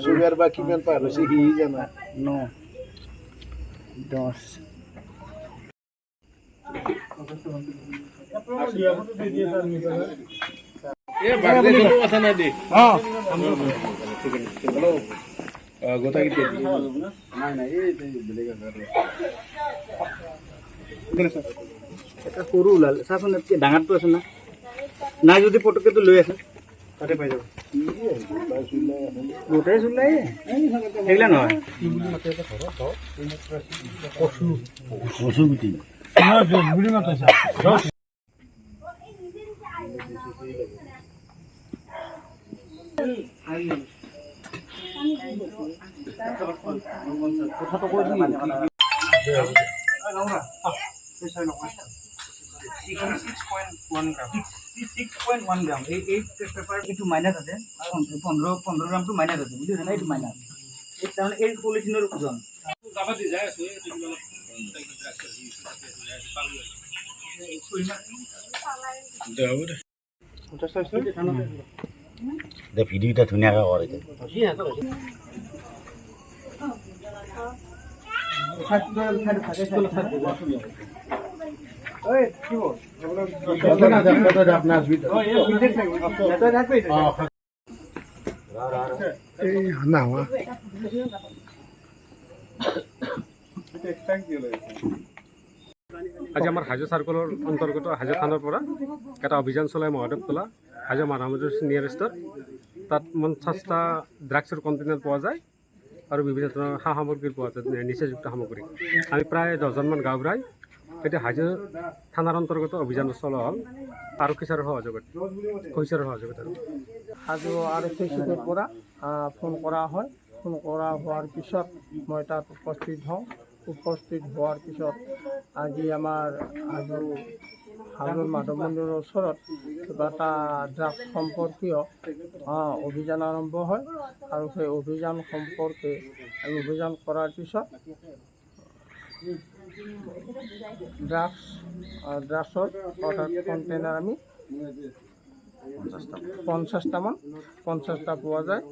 sugar বা কিমান পাৰ হৈছে সি জানা 9 10 সৰু ওলাল চাচোন ডাঙৰটো আছে না নাই যদি পটককেতো লৈ আছে তাতে পাই যাব গোটেই চুলাই সেইগিলা নহয় কচু গুটি গুটি মাতিছা কথাটো কৈ দিম 6.1 গ্রাম এই পেপার একটু মাইনাস আছে 15 গ্রাম তো মাইনাস আছে বুঝলি না একটু মাইনাস এই কারণে এই পলিথিনের ওজন ভিডিওটা ধুনীয়াকৈ কৰে আজি আমাৰ হাজো চাৰ্কলৰ অন্তৰ্গত হাজো থানাৰ পৰা এটা অভিযান চলাই মহাদেৱতলা হাজো মাধৱমন্দিৰ নিয়াৰেষ্টত তাত 50টা ড্ৰাগছৰ কণ্টেইনাৰ পোৱা যায় আৰু বিভিন্ন ধৰণৰ সা সামগ্ৰী পোৱা যায় নিচাযুক্ত সামগ্ৰী আমি প্ৰায় 10জনমান গাঁওবুঢ়াই এতিয়া হাজো থানাৰ অন্তৰ্গত অভিযান চলোৱা হ'ল আৰক্ষীৰ সহযোগত হাজো আৰক্ষী চকীৰ পৰা ফোন কৰা হয় ফোন কৰা হোৱাৰ পিছত মই তাত উপস্থিত হওঁ উপস্থিত হোৱাৰ পিছত আজি আমাৰ হাজোৰ মাধৱ মন্দিৰৰ ওচৰত কিবা এটা ড্ৰাগছ সম্পৰ্কীয় অভিযান আৰম্ভ হয় আৰু সেই অভিযান সম্পৰ্কে আমি অভিযান কৰাৰ পিছত ড্ৰাগছৰ কণ্টেইনাৰ আমি 50টা পোৱা যায়